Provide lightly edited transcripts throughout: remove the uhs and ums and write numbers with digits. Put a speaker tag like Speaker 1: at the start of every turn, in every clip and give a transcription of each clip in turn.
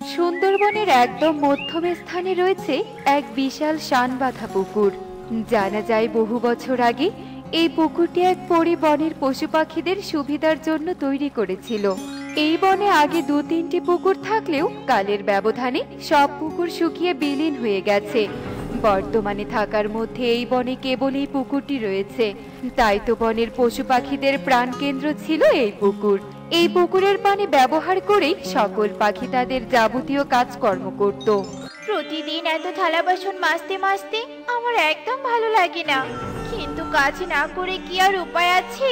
Speaker 1: সুন্দরবনের একদম মধ্যম স্থানে রয়েছে এক বিশাল শানবাঁধা পুকুর। জানা যায় বহু বছর আগে এই পুকুরটি এক পরী বনের পশু পাখিদের সুবিধার জন্য তৈরি করেছিল। এই বনে আগে ২-৩টি পুকুর থাকলেও কালের ব্যবধানে সব পুকুর শুকিয়ে বিলীন হয়ে গেছে। বর্তমানে থাকার মধ্যে এই বনে কেবল এই পুকুরটি রয়েছে। তাই তো বনের পশু পাখিদের প্রাণকেন্দ্র ছিল এই পুকুর। এই পুকুরের পানি ব্যবহার করেই সকল পাখি তাদের যাবতীয় কাজকর্ম করত।
Speaker 2: প্রতিদিন এত থালা বাসন মাজতে মাজতে আমার একদম ভালো লাগে না, কিন্তু কাজ না করে কি আর উপায় আছে?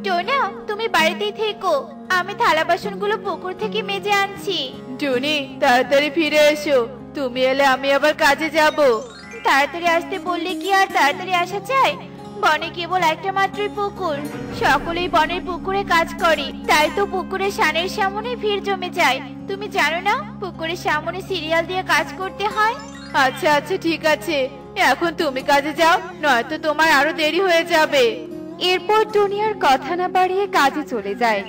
Speaker 2: টোনা, তুমি বাড়িতেই থেকো, আমি থালা বাসনগুলো পুকুর থেকে মেজে আনছি।
Speaker 3: টুনি, তাড়াতাড়ি ফিরে এসো, তুমি এলে আমি আবার কাজে যাব।
Speaker 2: তাড়াতাড়ি আসতে বললে কি আর তাড়াতাড়ি আসা যায়? বনে কেবল একটা মাত্রই পুকুর, সকলেই বনের পুকুরে কাজ করে, তাই তো পুকুরের সানের সামনে ভিড় জমে যায়। তুমি জানো না পুকুরের সামনে সিরিয়াল দিয়ে কাজ করতে হয়?
Speaker 3: আচ্ছা আচ্ছা, ঠিক আছে, এখন তুমি কাজে যাও, নয়তো তোমার আরো দেরি হয়ে যাবে।
Speaker 1: এরপর টুনি আর কথা না বাড়িয়ে কাজে চলে যায়।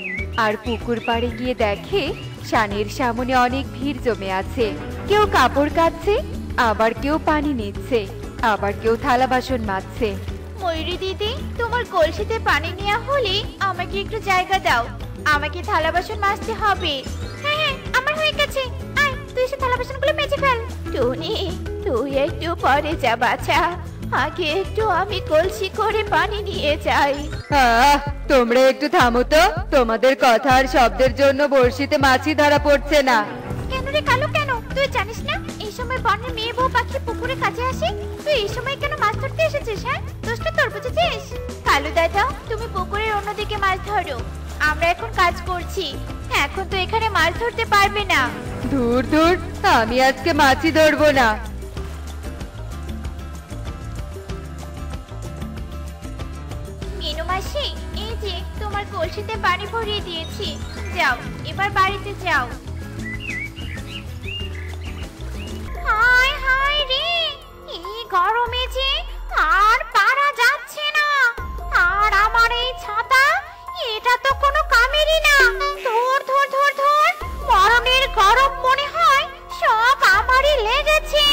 Speaker 1: আর পুকুর পাড়ে গিয়ে দেখে শানের সামনে অনেক ভিড় জমে আছে। কেউ কাপড় কাচ্ছে, আবার কেউ পানি নিচ্ছে, আবার কেউ থালা বাসন মাজছে।
Speaker 2: ময়ূরী দিদি, তোমার কলসিতে পানি নেওয়া হলে আমাকে একটু জায়গা দাও, আমাকে থালা বাসন মাজতে হবে। হ্যাঁ হ্যাঁ, আমার হয়ে গেছে, আয় তুই এসে থালা বাসনগুলো মেজে ফেল। টুনি, তুই একটু পরে যা বাছা, আগে একটু আমি কলসি করে পানি নিয়ে যাই।
Speaker 1: তোমরা একটু থামো তো, তোমাদের কথা আর শব্দের জন্য বড়শিতে মাছই ধরা পড়ছে না।
Speaker 2: কেন রে কালু, কেন? তুই জানিস না এই সময় বনের মেয়ে বউ পাখি পুকুরে কাজে আসে? তুই এই সময় কেন মাছ ধরতে এসেছিস? হ্যাঁ, দোষটা তোর, বুঝেছিস? কালু দাদা, তুমি পুকুরের অন্যদিকে মাছ ধরো, আমরা এখন কাজ করছি, এখন তো এখানে মাছ ধরতে পারবে না।
Speaker 1: দূর দূর, আমি আজকে মাছই ধরবো না।
Speaker 2: মিনু মাসি, এই যে তোমার কলসিতে পানি ভরিয়ে দিয়েছি, যাও এবার বাড়িতে যাও। হায় হায় রে, এই গরমে যে আর পারা যাচ্ছে না, আর আমার এই ছাতা, এটা তো কোনো কামেরই না। ধর ধর ধর ধর, মরণের গরম মনে হয় সব আমারই লেগেছে।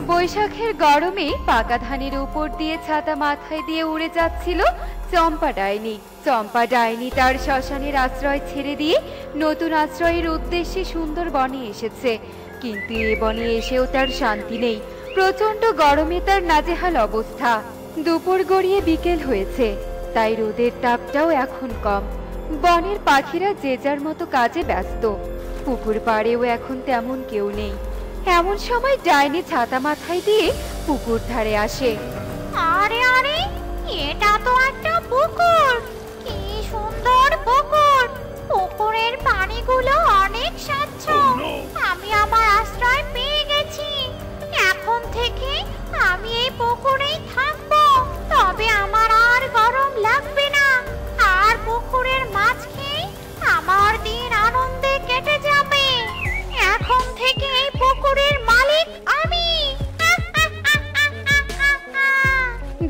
Speaker 1: বৈশাখের গরমে পাকা ধানের উপর দিয়ে ছাতা মাথায় দিয়ে উড়ে যাচ্ছিল চম্পা ডাইনি। চম্পা ডাইনি তার শ্মশানের আশ্রয় ছেড়ে দিয়ে নতুন আশ্রয়ের উদ্দেশ্যে সুন্দর বনে এসেছে। কিন্তু এ বনে এসেও তার শান্তি নেই। প্রচন্ড গরমে তার নাজেহাল অবস্থা। দুপুর গড়িয়ে বিকেল হয়েছে, তাই রোদের তাপটাও এখন কম। বনের পাখিরা যে যার মতো কাজে ব্যস্ত। পুকুর পাড়েও এখন তেমন কেউ নেই। এমন সময় ডাইনি ছাতা মাথায় দিয়ে পুকুর ধারে আসে।
Speaker 2: আরে আরে, এটা তো একটা পুকুর, কি সুন্দর পুকুর, পুকুরের পানিগুলো অনেক স্বচ্ছ। আমি আমার আশ্রয় পেয়ে গেছি, এখন থেকে আমি এই পুকুরেই থাকবো, তবে আমার আর গরম লাগবে না, আর পুকুরের মাছ খেয়ে আমার দিন আনন্দে কেটে যাবে। এখন থেকে এই পুকুরের মালিক আমি।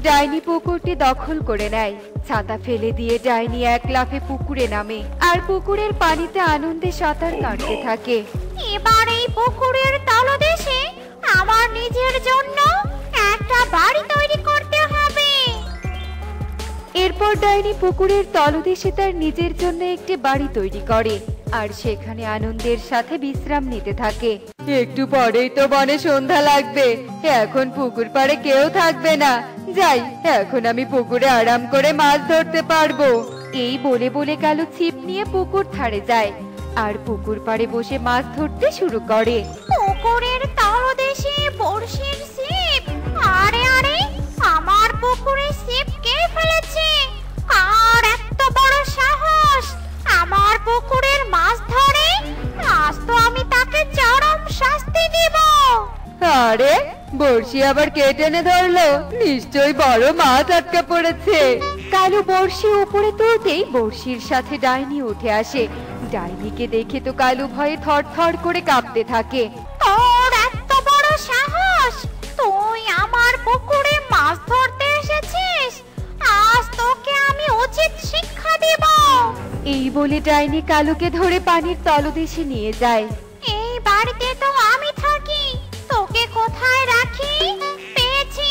Speaker 1: ডাইনি পুকুরটি দখল করে নেয়। ছাতা ফেলে দিয়ে ডাইনি এক লাফে পুকুরে নামে আর পুকুরের পানিতে আনন্দে সাঁতার কাটতে থাকে।
Speaker 2: এবার এই পুকুরের তলদেশে আমার নিজের জন্য একটা বাড়ি তৈরি করতে হবে।
Speaker 1: এরপর ডাইনি পুকুরের তলদেশে তার নিজের জন্য একটি বাড়ি তৈরি করে আর সেখানে আনন্দের সাথে বিশ্রাম নিতে থাকে। একটু পরেই তো বনে সন্ধ্যা লাগবে, এখন পুকুর পাড়ে কেউ থাকবে না। যাই, এখন আমি পুকুরে আরাম করে মাছ ধরতে পারবো। এই বলে বলে কালু ছিপ নিয়ে পুকুর ধারে যায় আর পুকুর পাড়ে বসে মাছ ধরতে শুরু করে।
Speaker 2: পুকুরের তলদেশে বড়শির ছিপ, আরে আরে, আমার পুকুরে ছিপ কে ফেলেছে? আর এত বড় সাহস আমার পুকুরের মাছ ধরে? আজ তো আমি তাকে চরম শাস্তি দিব।
Speaker 1: আরে, বড়শি আবার কে টেনে ধরলো? নিশ্চয়ই বড় মাছ আটকা পড়েছে। কালু বড়শি উপরে তুলতেই বড়শির সাথে ডাইনি উঠে আসে। ডাইনিকে দেখে তো কালু ভয়ে থরথর করে কাঁপতে থাকে।
Speaker 2: তোর এত বড় সাহস, তুই আমার পুকুরে মাছ ধরতে এসেছিস? আজ তোকে আমি উচিত শিক্ষা
Speaker 1: এই বলে ডাইনি কালুকে ধরে পানির তলদেশে নিয়ে যায়।
Speaker 2: এই বাড়িতে তো আমি থাকি, তোকে কোথায় রাখি? পেয়েছি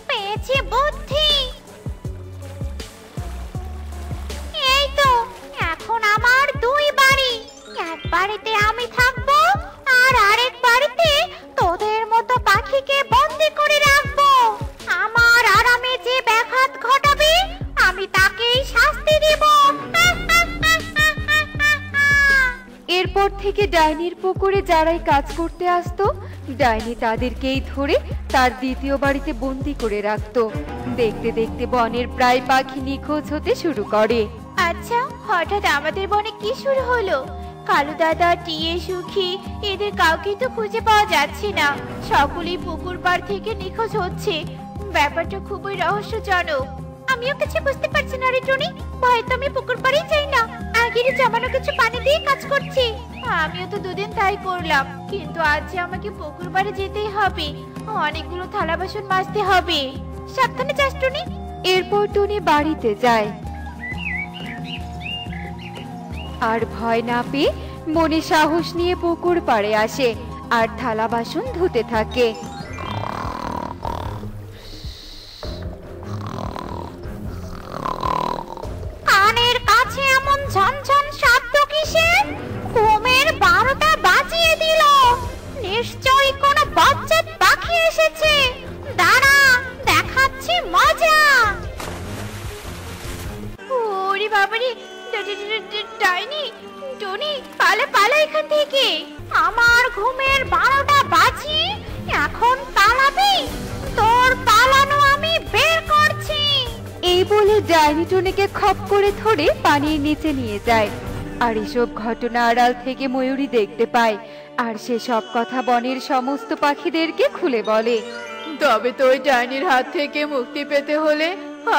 Speaker 2: পেয়েছি বুদ্ধি। এই তো, এখন আমার দুই বাড়ি। এক বাড়িতে আমি থাকবো, আর আরেক বাড়িতে তোদের মতো পাখিকে বন্দি করে রাখবো। আমার আরামে যে ব্যাঘাত ঘটাবে আমি তাকেই শাস্তি দেব।
Speaker 1: এরপর থেকে ডাইনির পুকুরে যারাই কাজ করতে আসতো, ডাইনি তাদেরকেই ধরে তার দ্বিতীয় বাড়িতে বন্দি করে রাখতো। দেখতে দেখতে বনের প্রায় পাখি নিখোঁজ হতে শুরু করে।
Speaker 3: আচ্ছা, হঠাৎ আমাদের বনে কি শুরু হলো? কালু দাদা, টিয়ে, সুখী এদের কাউকে তো খুঁজে পাওয়া যাচ্ছে না। সকলেই পুকুর পাড় থেকে নিখোঁজ হচ্ছে। ব্যাপারটা খুবই রহস্যজনক।
Speaker 2: আমিও কিছু বুঝতে পারছি না রে টুনি। হয়তো আমি পুকুর পাড়েই যাই না, আগেরই জমানো কিছু পানি দিয়ে কাজ করছি।
Speaker 3: আমিও তো দুদিন তাই করলাম, কিন্তু আজ যে আমাকে পুকুর পাড়ে যেতেই হবে। অনেকগুলো থালা বাসন মাজতে হবে।
Speaker 2: সাবধানে যাস টুনি।
Speaker 1: এরপর টুনি বাড়িতে যায়, আর ভয় না পেয়ে মনে সাহস নিয়ে পুকুর পাড়ে আসে আর থালা বাসন ধুতে থাকে।
Speaker 2: কানের কাছে এমন ঝনঝন শব্দ কিসের? ঘুমের 12টা বাজিয়ে দিল। নিশ্চয়ই কোনো বজ্জাত পাখি এসেছে। দাঁড়া, দেখাচ্ছি মজা।
Speaker 3: ওরে বাবারে, ডাইনি! টনি, পালা পালা এখান থেকে।
Speaker 2: আমার ঘুমের 12টা বাজি, এখন পালাবি? তোর পালানো আমি বের করছি।
Speaker 1: এই বলে ডাইনি টুনিকে খপ করে ধরে পানির নিচে নিয়ে যায়। আর এসব ঘটনা আড়াল থেকে ময়ূরী দেখতে পায়, আর সে সব কথা বনের সমস্ত পাখিদেরকে খুলে বলে।
Speaker 3: তবে তো ওই ডাইনির হাত থেকে মুক্তি পেতে হলে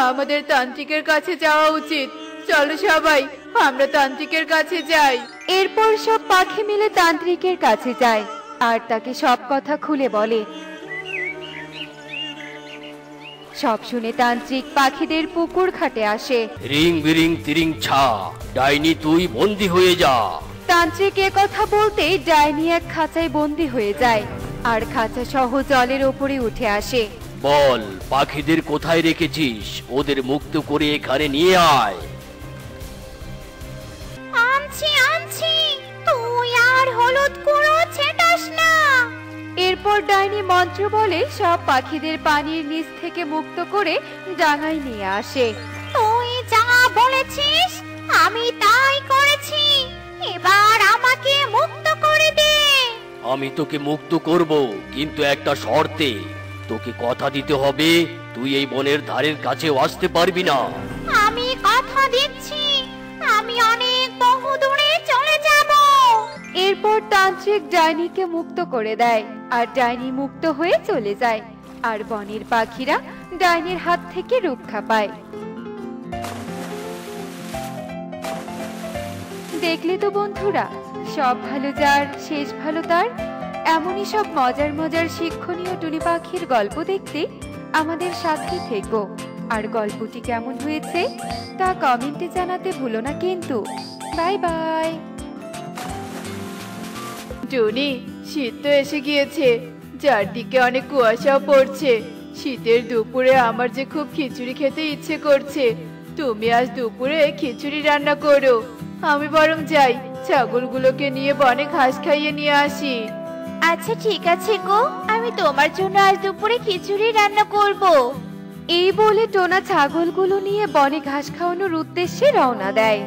Speaker 3: আমাদের তান্ত্রিকের কাছে যাওয়া উচিত। চলো সবাই, আমরা তান্ত্রিকের কাছে যাই।
Speaker 1: এরপর সব পাখি মিলে তান্ত্রিকের কাছে যায় আর তাকে সব কথা খুলে বলে। সব শুনে তান্ত্রিক পাখিদের পুকুর ঘাটে আসে।
Speaker 4: রিং বিরিং তিরিং ছা, ডাইনি তুই বন্দি হয়ে যা।
Speaker 1: তান্ত্রিক এ কথা বলতেই ডাইনি এক খাঁচায় বন্দি হয়ে যায় আর খাঁচা সহ জলের ওপরে উঠে আসে।
Speaker 4: বল, পাখিদের কোথায় রেখেছিস? ওদের মুক্ত করে এখানে নিয়ে আয়।
Speaker 2: আনছি আনছি, তুই আর হলুদ গুঁড়ো ছেটাস না।
Speaker 1: এরপর ডাইনি মন্ত্র বলে সব পাখিদের পানির নিচ থেকে মুক্ত করে ডাঙায় নিয়ে আসে।
Speaker 2: তুই যা বলেছিস আমি তাই করেছি। এবার আমাকে মুক্ত করে দে।
Speaker 4: আমি তোকে মুক্ত করব, কিন্তু একটা শর্তে। তোকে কথা দিতে হবে তুই এই বনের ধারের কাছেও আসতে পারবি না।
Speaker 2: আমি কথা দিচ্ছি, আমি অনেক বহু দূরে চলে যাব।
Speaker 1: এরপর তান্ত্রিক ডাইনিকে মুক্ত করে দেয় আর ডাইনি মুক্ত হয়ে চলে যায়। আর বনের পাখিরা ডাইনির হাত থেকে রক্ষা পায়। দেখলে তো বন্ধুরা, সব ভালো যার শেষ ভালো তার। এমনই সব মজার মজার শিক্ষণীয় টুনি পাখির গল্প দেখতে আমাদের সাথে থেকো। আর গল্পটি কেমন হয়েছে তা কমেন্টে জানাতে ভুলো না কিন্তু। Bye bye.
Speaker 3: টনি, শীত তো এসে গিয়েছে, চারদিকে অনেক কুয়াশাও পড়ছে। শীতের দুপুরে আমার যে খুব খিচুড়ি খেতে ইচ্ছে করছে। তুমি আজ দুপুরে খিচুড়ি রান্না করো, আমি বরং যাই ছাগলগুলোকে নিয়ে বনে ঘাস খাইয়ে নিয়ে আসি। আচ্ছা ঠিক আছে গো, আমি তোমার জন্য আজ দুপুরে খিচুড়ি রান্না করব।
Speaker 1: এই বলে টোনা ছাগলগুলো নিয়ে বনে ঘাস খাওয়ানোর উদ্দেশ্যে রওনা দেয়।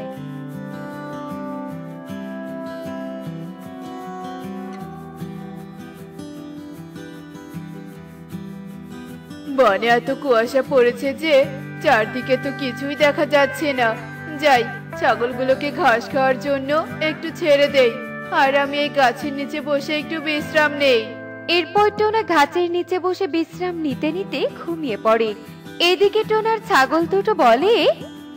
Speaker 3: বনে এত কুয়াশা পড়েছে যে চারদিকে তো কিছুই দেখা যাচ্ছে না। যাই, ছাগলগুলোকে ঘাস খাওয়ার জন্য একটু ছেড়ে দেই, আর আমি এই গাছের নিচে বসে একটু বিশ্রাম নেই।
Speaker 1: এরপর টোনা গাছের নিচে বসে বিশ্রাম নিতে নিতে ঘুমিয়ে পড়ে। এদিকে টোনার ছাগল দুটো বলে,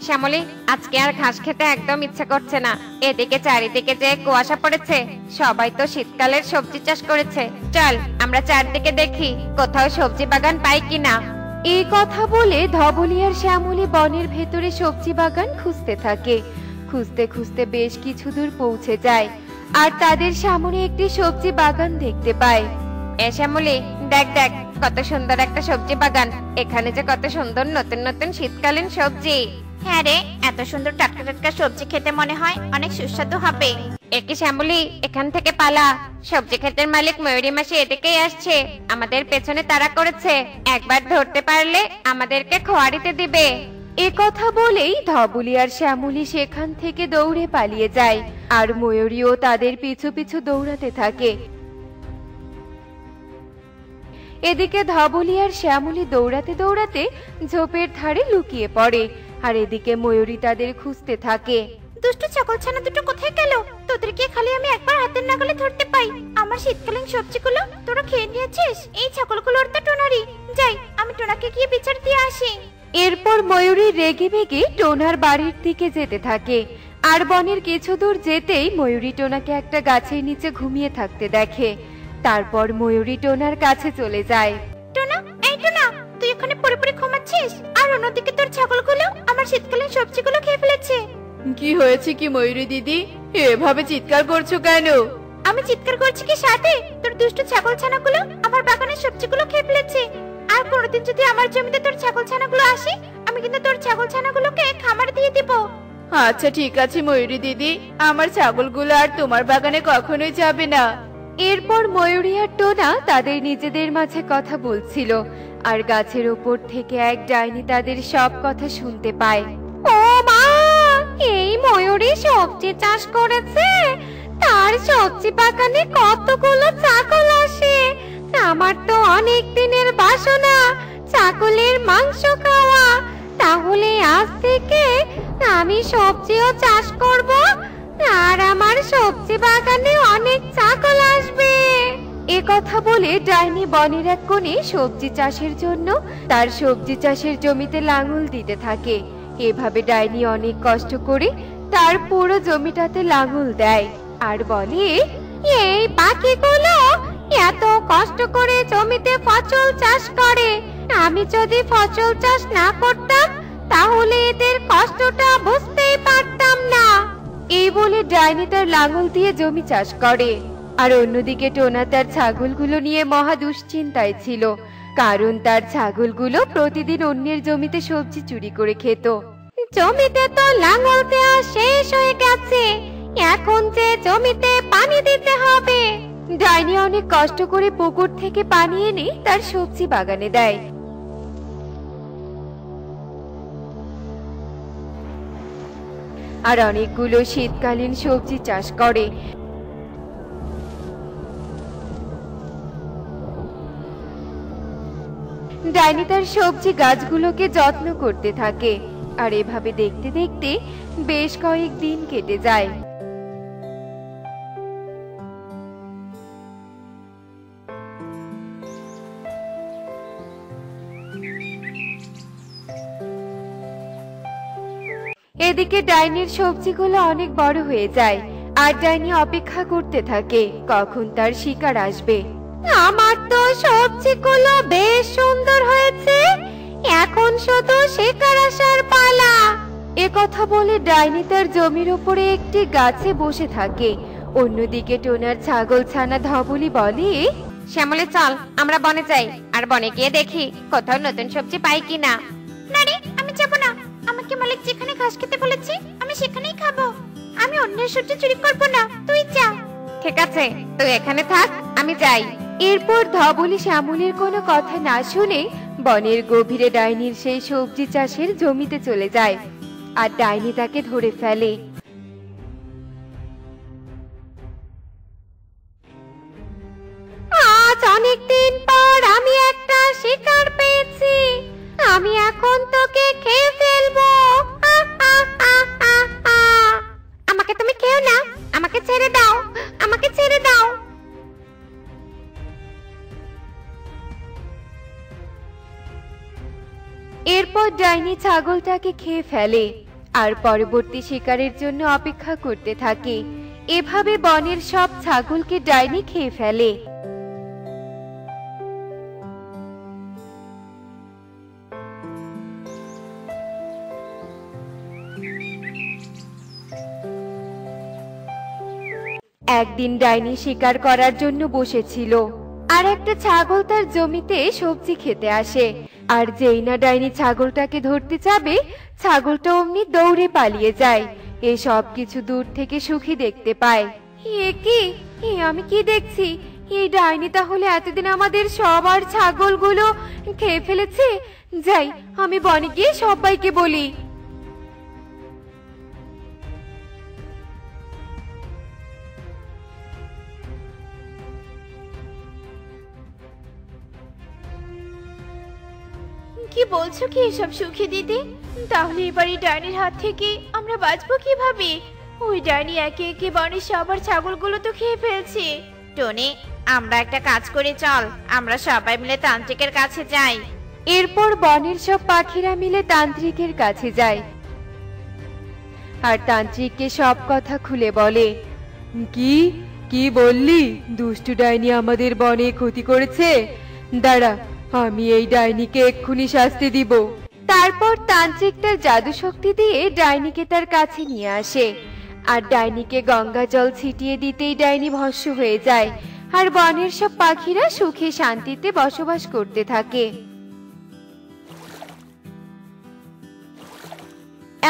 Speaker 2: শ্যামলী, আজকে আর ঘাস খেতে একদম ইচ্ছা করছে না। এদিকে চারিদিকে যে কুয়াশা পড়েছে, সবাই তো শীতকালের সবজি চাষ করেছে। চল আমরা চারদিকে দেখি কোথাও সবজি বাগান পাই কিনা।
Speaker 1: এই কথা বলে ধবলি আর শ্যামলী বনের ভেতরে সবজি বাগান খুঁজতে থাকে। খুঁজতে খুঁজতে বেশ কিছু দূর পৌঁছে যায় আর তাদের সামনে একটি সবজি বাগান দেখতে পায়।
Speaker 2: শ্যামলি, দেখ দেখ কত সুন্দর একটা সবজি বাগান। এখানে যে কত সুন্দর নতুন নতুন শীতকালীন সবজি। হ্যাঁ রে, এত সুন্দর টাটকা টাটকা সবজি খেতে মনে হয় অনেক সুস্বাদু হবে। একে শ্যামলি, এখান থেকে পালা। সবজি ক্ষেতের মালিক ময়ূরী মাসি এদিকেই আসছে, আমাদের পেছনে তাড়া করেছে। একবার ধরতে পারলে আমাদেরকে খোয়ারিতে দিবে।
Speaker 1: এ কথা বলেই ধবলি আর শ্যামলী সেখান থেকে দৌড়ে পালিয়ে যায় আর ময়ূরীও তাদের পিছু পিছু দৌড়াতে থাকে। এদিকে ধবলি আর শ্যামলী দৌড়াতে দৌড়াতে ঝোপের ধারে লুকিয়ে পড়ে আর এদিকে ময়ূরী তাদের খুঁজতে থাকে।
Speaker 2: দুষ্টু ছাগলছানা দুটো কোথায় গেল? তোদেরকে খালি আমি একবার হাতের নাগালে ধরতে পাই। আমার শীতকালীন সবজিগুলো তোরা খেয়ে নিয়েছিস। এই ছাগলগুলোর তো টোনারি। যাই, আমি টোনাকে গিয়ে বিচার দিয়ে আসি।
Speaker 1: এরপর ময়ূরী রেগে মেগে টোনার বাড়ির দিকে যেতে থাকে আর বনের কিছু দূর যেতেই ময়ূরী টোনাকে একটা গাছের নিচে ঘুমিয়ে থাকতে দেখে। তারপর ময়ূরী টোনার কাছে চলে যায়।
Speaker 2: টোনা, এই টোনা, তুই এখানে পড়ে পড়ে ঘুমাচ্ছিস আর অন্যদিকে তোর ছাগলগুলো আমার শীতকালীন সবজিগুলো খেয়ে ফেলেছে।
Speaker 3: কি হয়েছে কি ময়ূরী দিদি, এভাবে চিৎকার করছো কেন?
Speaker 2: আমি চিৎকার করছি কি সাথে তোর দুষ্টু ছাগলছানাগুলো আমার বাগানের সবজিগুলো খেয়ে ফেলেছে। আর কোনোদিন যদি আমার জমিতে তোর ছাগলছানাগুলো আসে, আমি কিন্তু তোর ছাগলছানাগুলোকে খামার দিয়ে দিব।
Speaker 3: আচ্ছা ঠিক আছে ময়ূরী দিদি, আমার ছাগলগুলো আর তোমার বাগানে কখনোই যাবে না।
Speaker 1: এরপর ময়ূরী আর টোনা তাদের নিজেদের মাঝে কথা বলছিল আর গাছের ওপর থেকে এক ডাইনি তাদের সব কথা শুনতে পায়।
Speaker 2: ও মা, এই ময়ূরী সবজি চাষ করেছে, তার সবজি বাগানে কতগুলো ছাগল আসে। আমার তো অনেক দিনের বাসনা ছাগলের মাংস খাওয়া। তাহলে আজ থেকে আমি সবজিও চাষ করব আর আমার সবজি বাগানে অনেক ছাগল আসবে।
Speaker 1: এ কথা বলে ডাইনি বনের এক কোণে সবজি চাষের জন্য তার সবজি চাষের জমিতে লাঙল দিতে থাকে। এভাবে ডাইনি অনেক কষ্ট করে তার পুরো জমিটাতে লাঙল দেয় আর বলে,
Speaker 2: এই পাখিগুলো এত কষ্ট করে জমিতে ফসল চাষ করে, আমি যদি ফসল চাষ না করতাম তাহলে এদের কষ্টটা বুঝতেই পারতাম না।
Speaker 1: এই বলে ডাইনি তার লাঙল দিয়ে জমি চাষ করে। আর অন্যদিকে টোনা তার ছাগলগুলো নিয়ে মহা দুশ্চিন্তায় ছিল, কারণ তার ছাগলগুলো প্রতিদিন অন্যের জমিতে সবজি চুরি করে খেত।
Speaker 2: জমিতে তো লাঙল দেওয়া শেষ হয়ে গেছে, এখন যে জমিতে পানি দিতে হবে।
Speaker 1: ডাইনি অনেক কষ্ট করে পুকুর থেকে পানি এনে তার সবজি বাগানে দেয়। আর অনেকগুলো শীতকালীন সবজি চাষ করে। ডাইনি তার সবজি গাছগুলোকে যত্ন করতে থাকে আর এভাবে দেখতে দেখতে বেশ কয়েকদিন কেটে যায়। এদিকে ডাইনির সবজিগুলো অনেক বড় হয়ে যায় আর ডাইনি অপেক্ষা করতে থাকে কখন তার শিকার আসবে।
Speaker 2: আমার তো সবজিগুলো বেশ সুন্দর হয়েছে, এখন শুধু শিকার আসার পালা।
Speaker 1: এ কথা বলে ডাইনি তার জমির উপরে একটি গাছে বসে থাকে। অন্যদিকে টোনার ছাগলছানা ধবলি বলে,
Speaker 2: শ্যামলে চল আমরা বনে যাই আর বনে গিয়ে দেখি কোথাও নতুন সবজি পাই কিনা। না রে, আমি যাব না। আমাকে মালিক যেখানে ঘাস খেতে বলেছে আমি সেখানেই খাবো। আমি অন্যের সবজি চুরি করব না, তুই যা। ঠিক আছে, তুই এখানে থাক, আমি যাই।
Speaker 1: এরপর ধবলি শ্যামলের কোনো কথা না শুনে বনের গভীরে ডাইনির সেই সবজি চাষের জমিতে চলে যায় আর ডাইনি তাকে ধরে ফেলে।
Speaker 2: আজ অনেকদিন পর আমি একটা শিকার পেয়েছি, আমি এখন তোকে খেয়ে ফেলবো। আমাকে তুমি খেও না, আমাকে ছেড়ে দাও, আমাকে ছেড়ে দাও।
Speaker 1: এরপর ডাইনি ছাগলটাকে খেয়ে ফেলে আর পরবর্তী শিকারের জন্য অপেক্ষা করতে থাকে। এভাবে বনের সব ছাগলকে ডাইনি খেয়ে ফেলে। একদিন ডাইনি শিকার করার জন্য বসেছিল, আর একটা ছাগল তার জমিতে সবজি খেতে আসে। আর যেই না ডাইনি ছাগলটাকে ধরতে যাবে, ছাগলটা অমনি দৌড়ে পালিয়ে যায়। এই সব কিছু দূর থেকে সুখী দেখতে পায়। এ কি, আমি কি দেখছি? এই ডাইনি তাহলে এতদিন আমাদের সবার ছাগলগুলো খেয়ে ফেলেছে। যাই, আমি বনে গিয়ে সবাইকে বলি।
Speaker 3: কি বলছো কি এসব সুখী দিদি? তাহলে এবার এই ডাইনির হাত থেকে আমরা বাঁচবো কিভাবে? ওই ডাইনি একে একে বনের সবার ছাগলগুলো তো খেয়ে ফেলছে।
Speaker 2: টনি, আমরা একটা কাজ করি, চল আমরা সবাই মিলে তান্ত্রিকের কাছে যাই।
Speaker 1: এরপর বনের সব পাখিরা মিলে তান্ত্রিকের কাছে যায় আর তান্ত্রিককে সব কথা খুলে বলে। কি কি বললি? দুষ্টু ডাইনি আমাদের বনে ক্ষতি করেছে? দাঁড়া, আমি এই ডাইনিকে এক্ষুনি শাস্তি দিব। তারপর তান্ত্রিক তার জাদু শক্তি দিয়ে ডাইনিকে তার কাছে নিয়ে আসে, আর ডাইনিকে গঙ্গা জল ছিটিয়ে দিতেই ডাইনি ভস্ম হয়ে যায়। আর বনের সব পাখিরা সুখে শান্তিতে বসবাস করতে থাকে।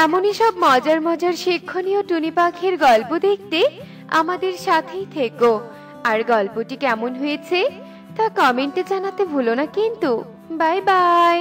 Speaker 1: এমনই সব মজার মজার শিক্ষণীয় টুনি পাখির গল্প দেখতে আমাদের সাথেই থেকো। আর গল্পটি কেমন হয়েছে তা কমেন্টে জানাতে ভুলো না কিন্তু। Bye bye.